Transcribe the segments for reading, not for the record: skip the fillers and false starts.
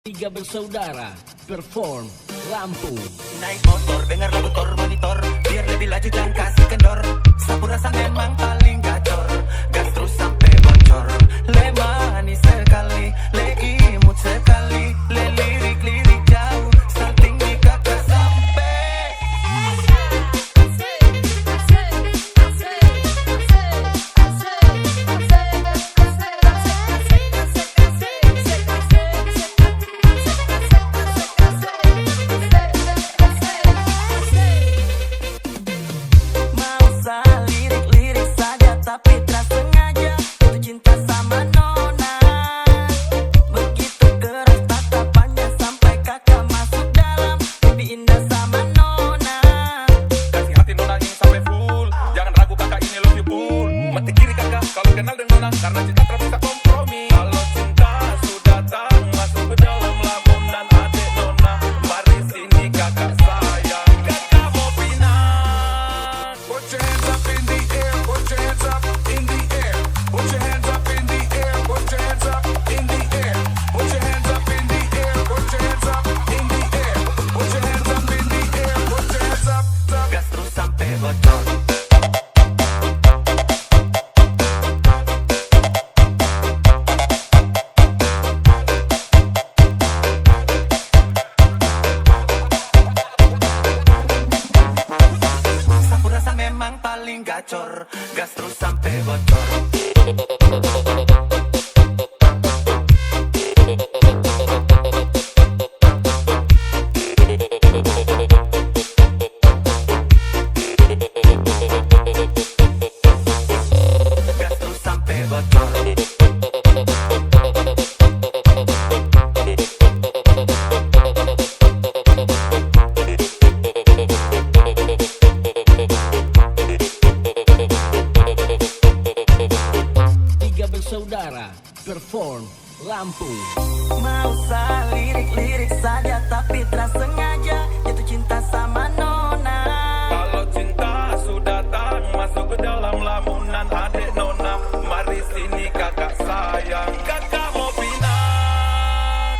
Tiga bersaudara perform Lampung. Naik motor, dengar lagu Tor Monitor, biar lebih laju dan kasih kendor. Sapu rasa memang paling gacor, gas terus sampai bocor. Le manis sekali, le imut sekali, le lirik-lirik jauh, salting di kakak sampai. Lirik-lirik saja tapi tak sengaja jatuh cinta sama Nona. Begitu keras tatapannya sampai kakak masuk dalam, lebih indah sama Nona. Kasih hati Nona ini sampai full, jangan ragu kakak ini love you full. Mati kiri kakak kalau kenal dengan Nona, karena cinta tak bisa kompromi. Kalau cinta sudah datang masuk ke dalam lamunan adik Nona, mari sini kakak sayang. Kakak mau pinang. Put your hands up in the air, put your hands up in the air, put your hands up in the air, put your hands up in the air, put your hands up in the air, put your hands up in the air, put your hands up in the air, put your hands up. Gas terus sampai bocor. Sapu rasa memang paling gacor, gas terus sampai bocor. Gas terus sampai bocor. Tiga bersaudara perform Lampung. Mau lirik-lirik saja tapi tak sengaja jatuh cinta sama Nona. Kalau cinta sudah datang masuk ke dalam lamunan adik Nona, mari sini kakak sayang. Kakak mau pinang.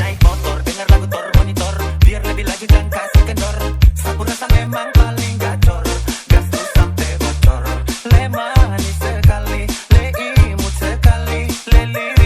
Naik motor, dengar lagu Tor Monitor, biar lebih laju dan kasih kendor. Sapu rasa memang paling gacor, gas terus sampai bocor. Le manis sekali, le imut sekali, le lirik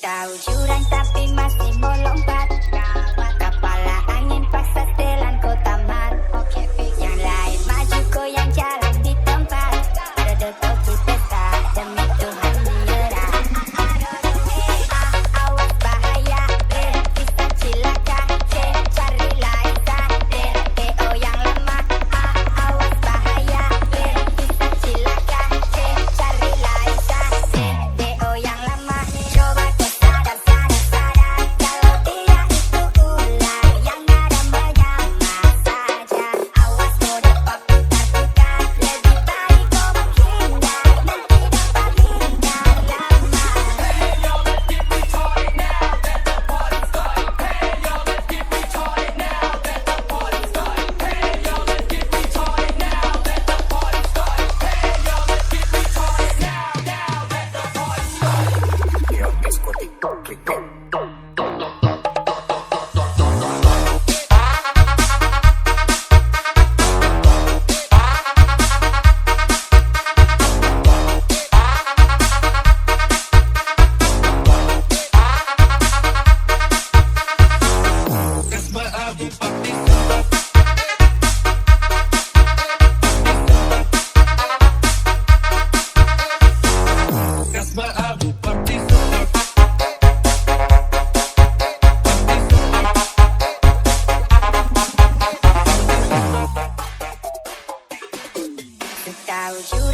Tahu jurang tapi masih mau lompat. Kepala angin paksa setelan kota mar. Yang lain maju goyang jalan di tempat. Ada detok kita tak demi Tuhan menyerah. Awas bahaya, bisa cilaka. Cari Laisa, DPO yang lama. Awas bahaya, bisa cilaka. Cari Laisa, DPO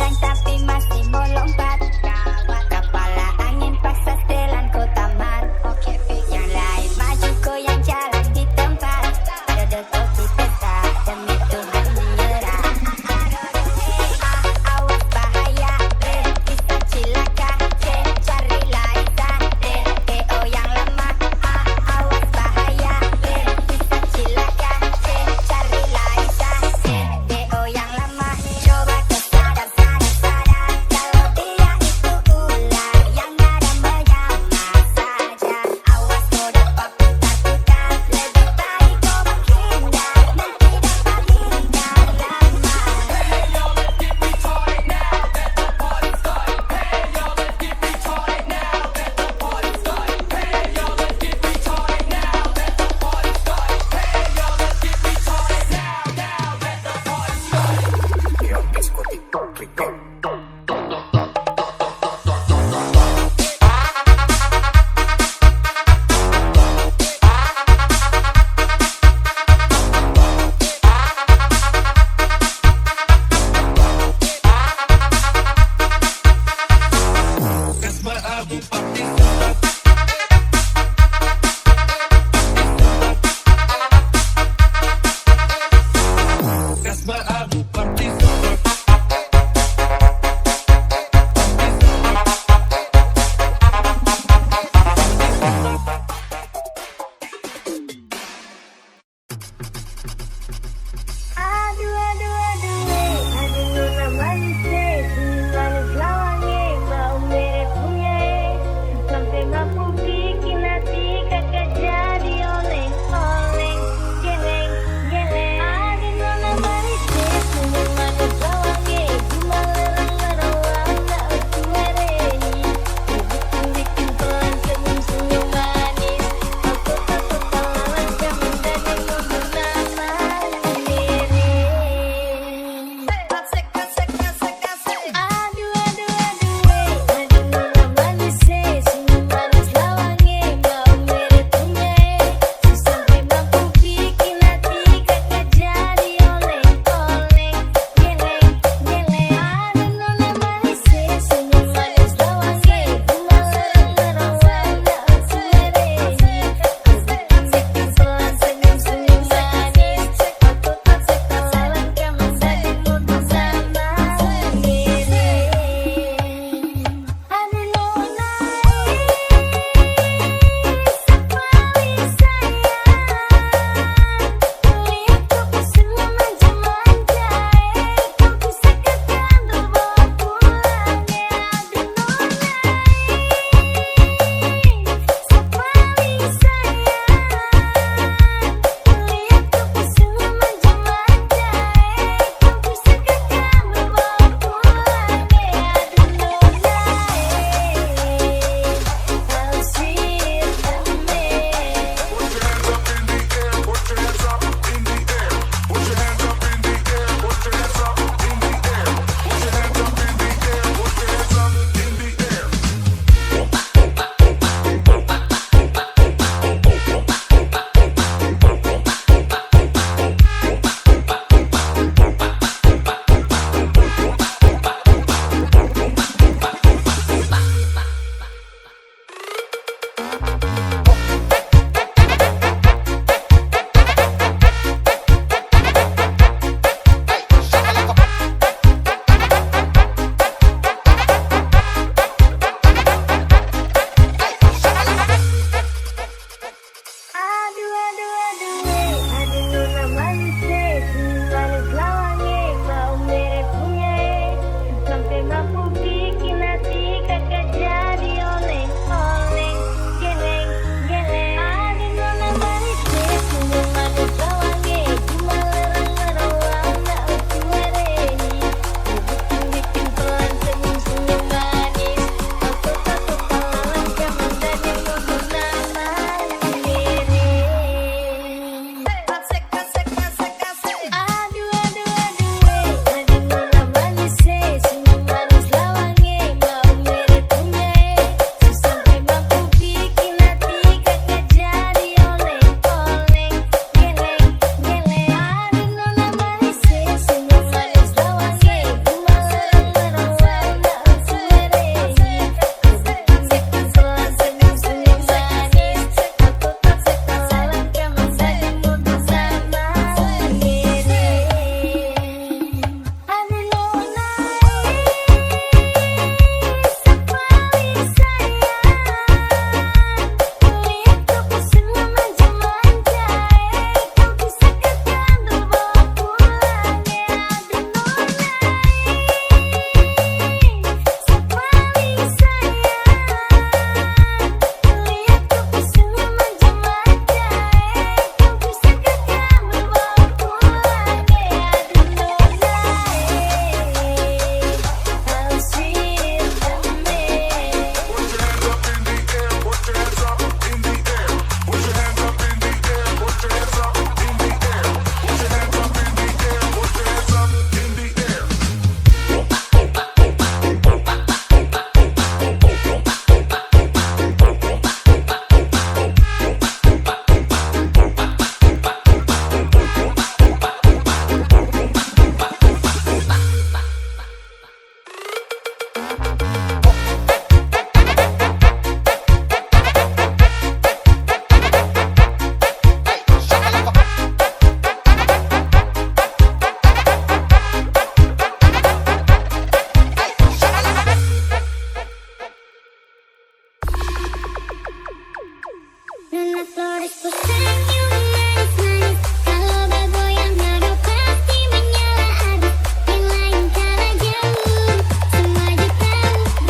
jurang tapi masih mau lompat. Kepala angin paksa setelan kota mat. Yang lain maju goyang jalan di tempat. Dodol kopi pesta demi Tuhan menyerah. Awas bahaya, bisa cilaka. Cari Laisa, DO yang lemah. Awas bahaya, bisa cilaka. Cari Laisa, DO yang lemah. Coba kau sadar, kalau tidak Nona Flores ku senyum manis-manis. Kalau bergoyang nado pasti menyala habis. Yang lain kalah jauh, semua juga tahu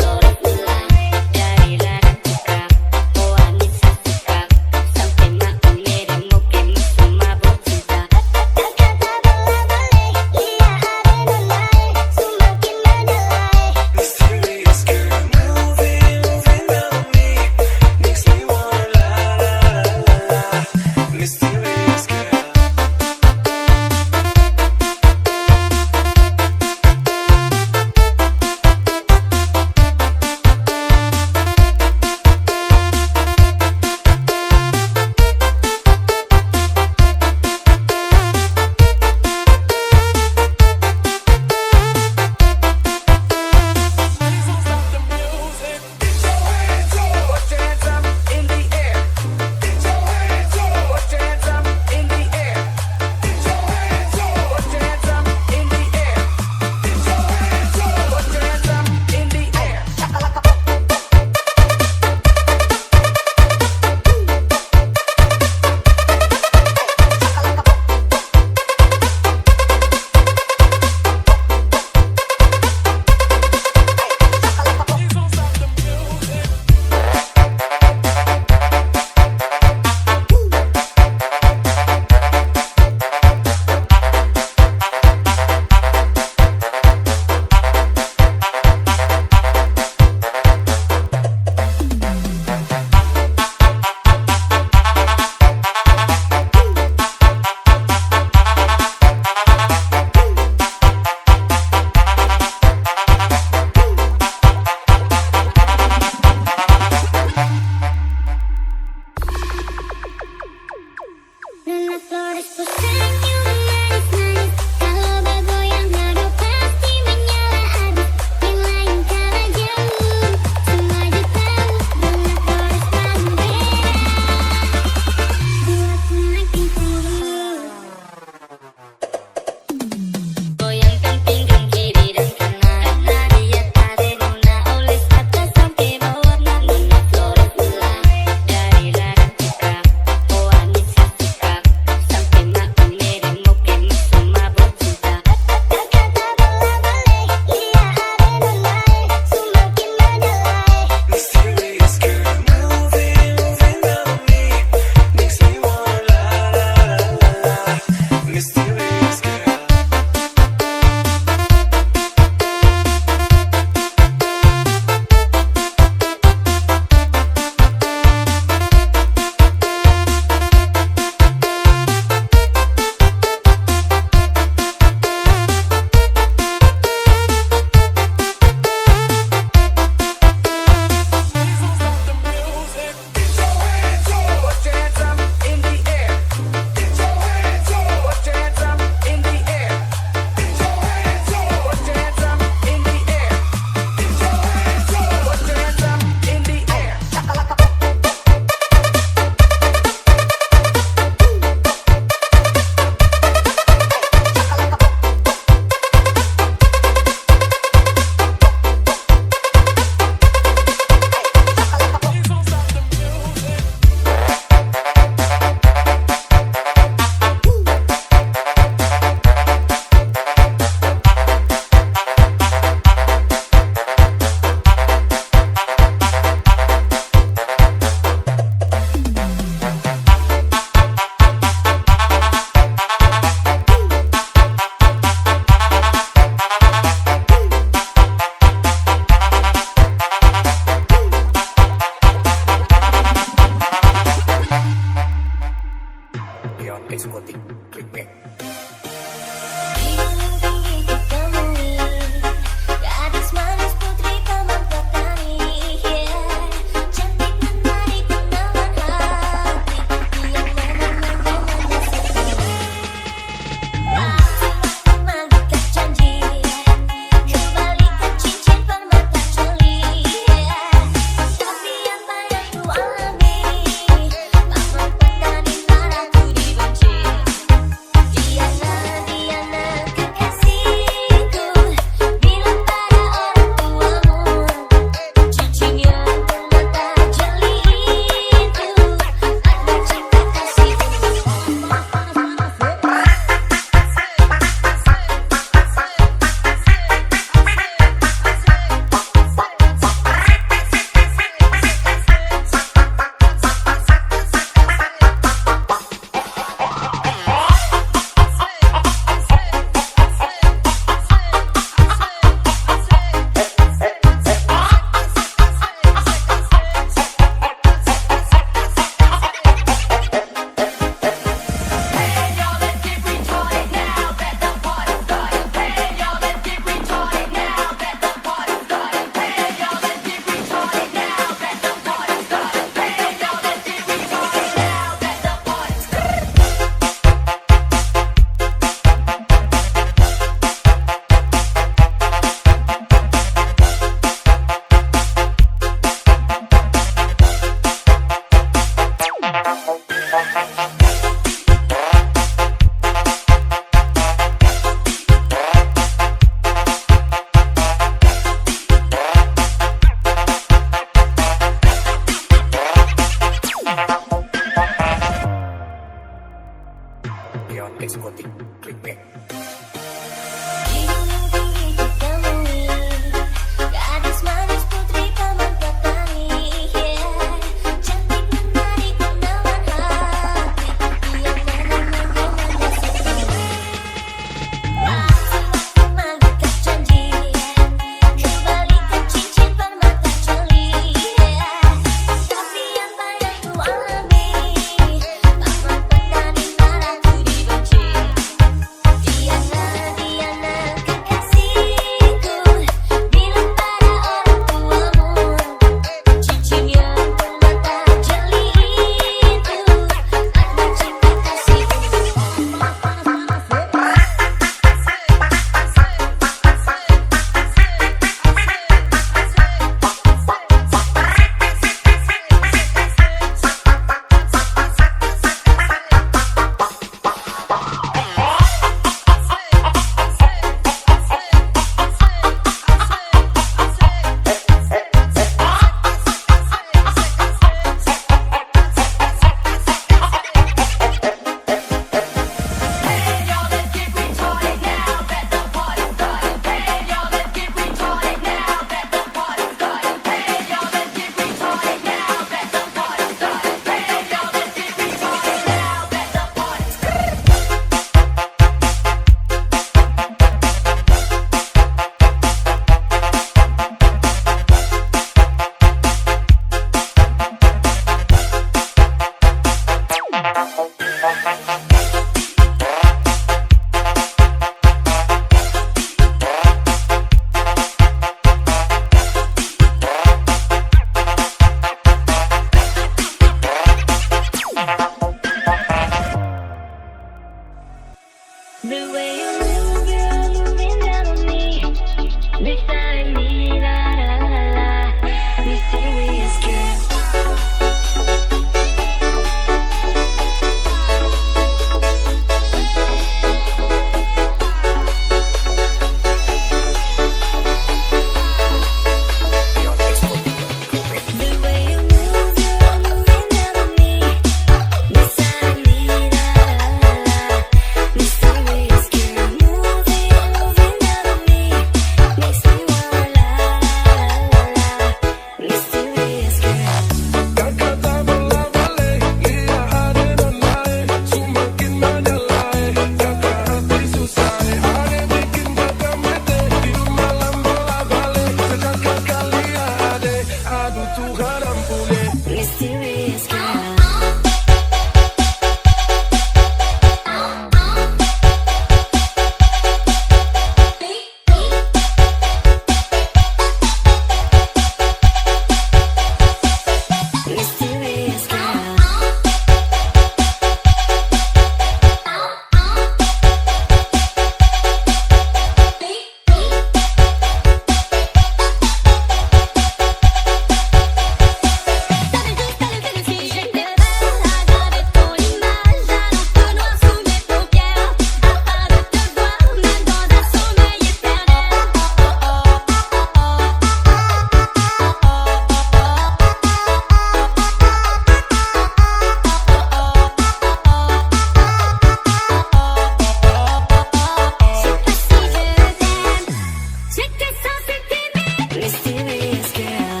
mysterious girl.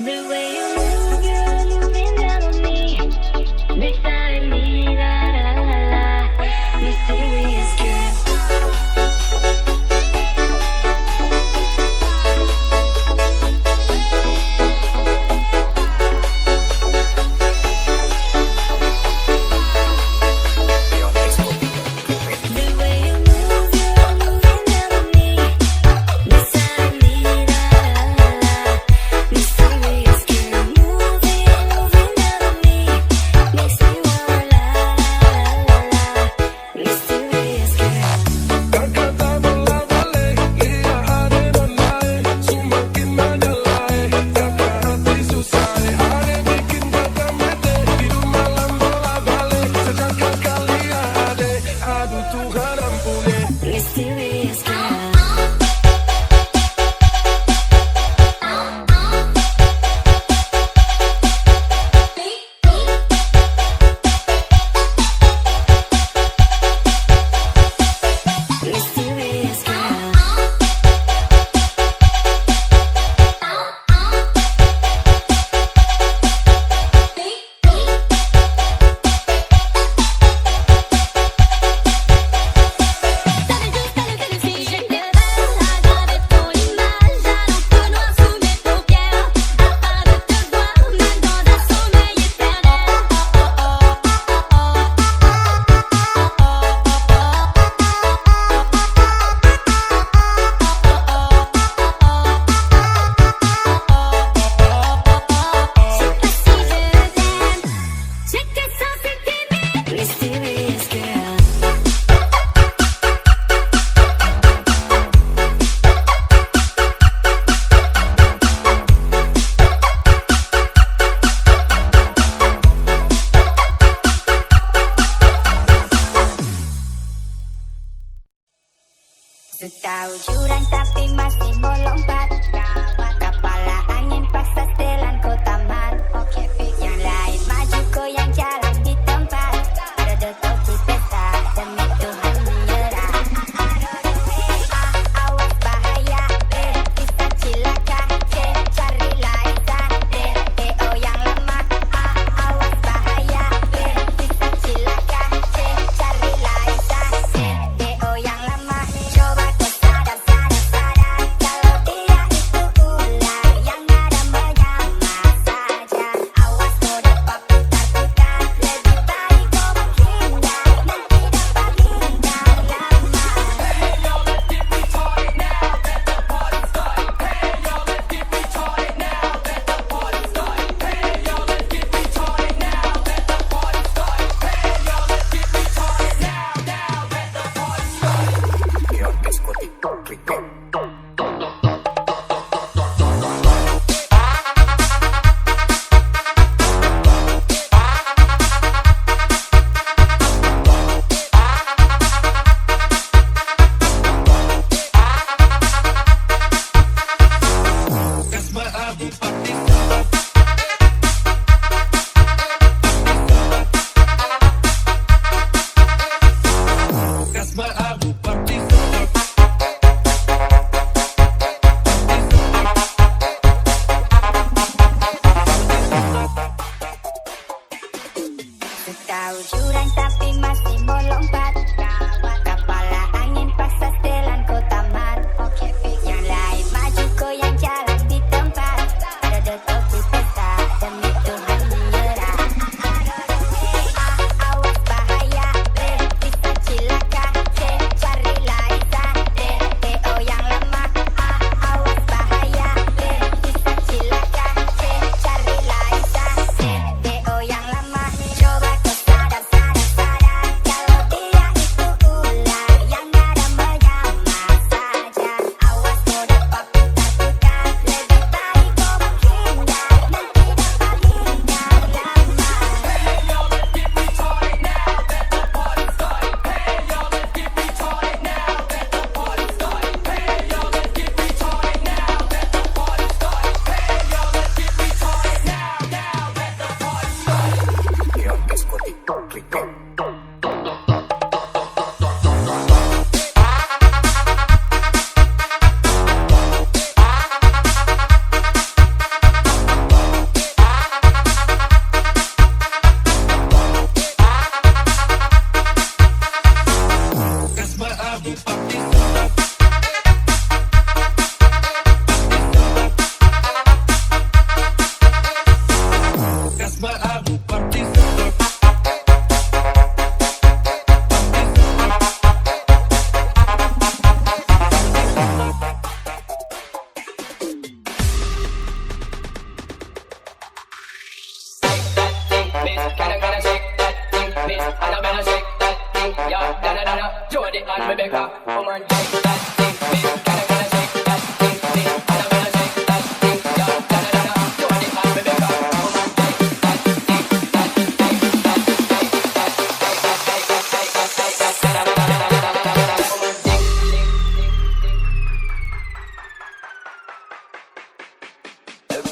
The way you move, girl, you mean that to me. Beside me, la la la la, mysterious girl.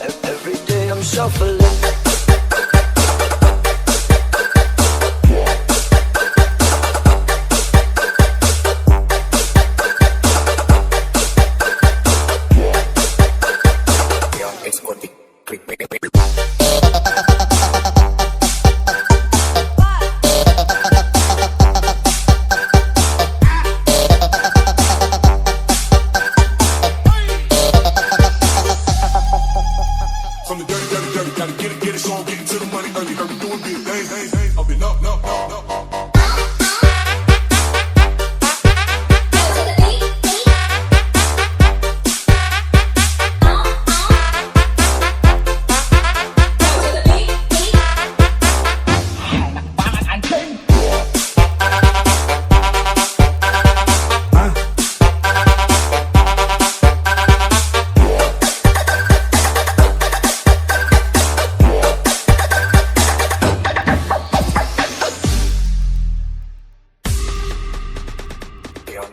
Every day I'm shuffling. From the dirty, dirty, dirty, gotta get it, so I'm getting to the money early, hurry, doing big things, up and up, up, up, up.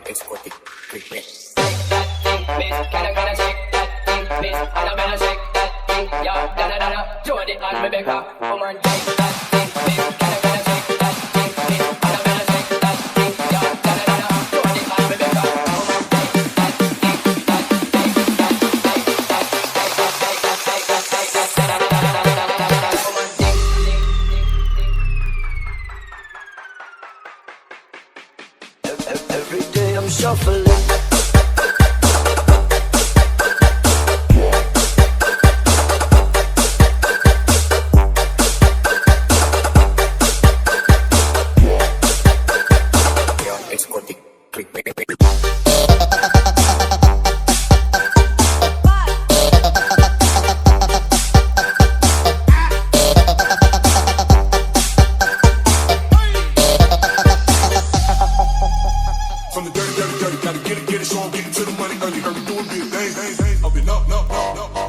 Exotic treatment. Every day I'm shuffling. Exotic treatment. From the dirty, dirty, dirty, gotta get it, so I'm getting to the money early, hurry, doing big things, up and up, up, up, up.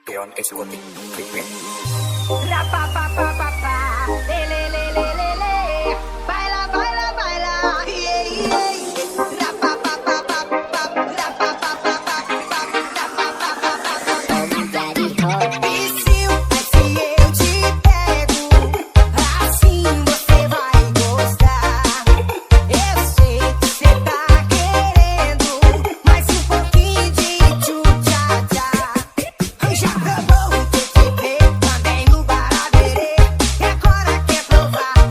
Beyond exotic treatment. Baila, baila, baila, yeah, yeah. E se eu te pego, assim você vai gostar. Eu sei que cê tá querendo mais um pouquinho de tchu-tcha-tcha. Já provou o TTP, também no Baraberê. E agora quer provar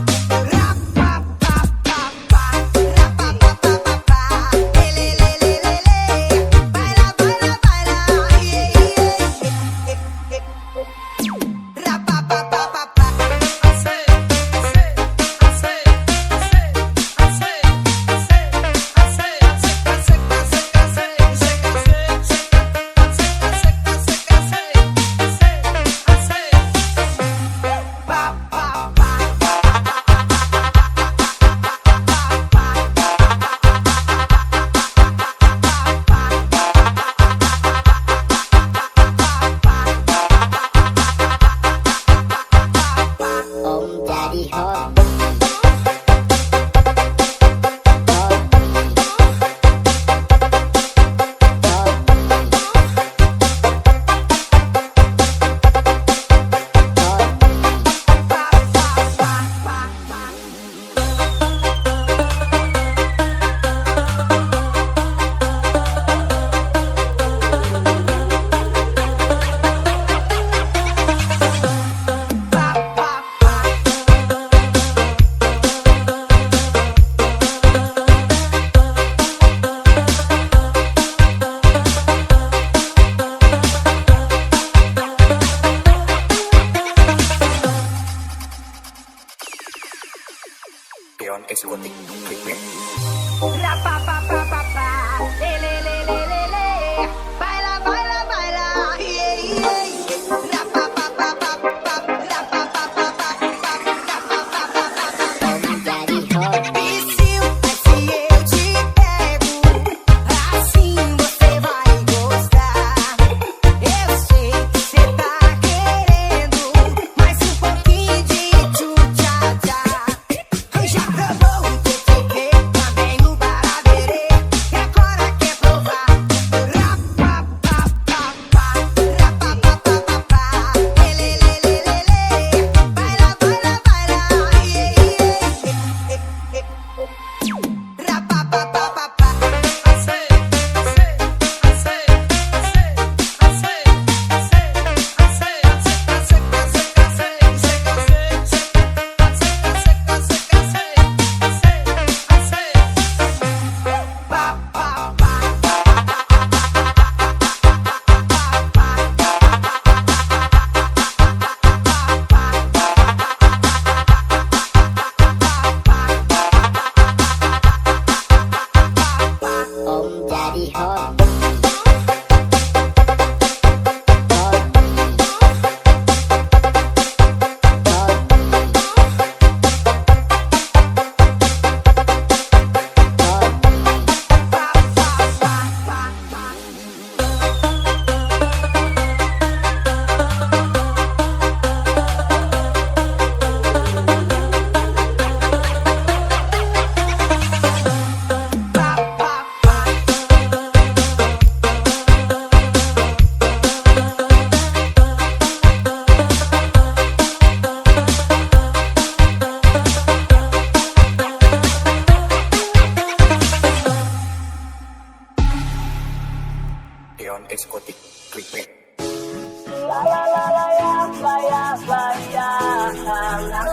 Leon Exotic Clickbait. La la la la ya, vaya, vaya.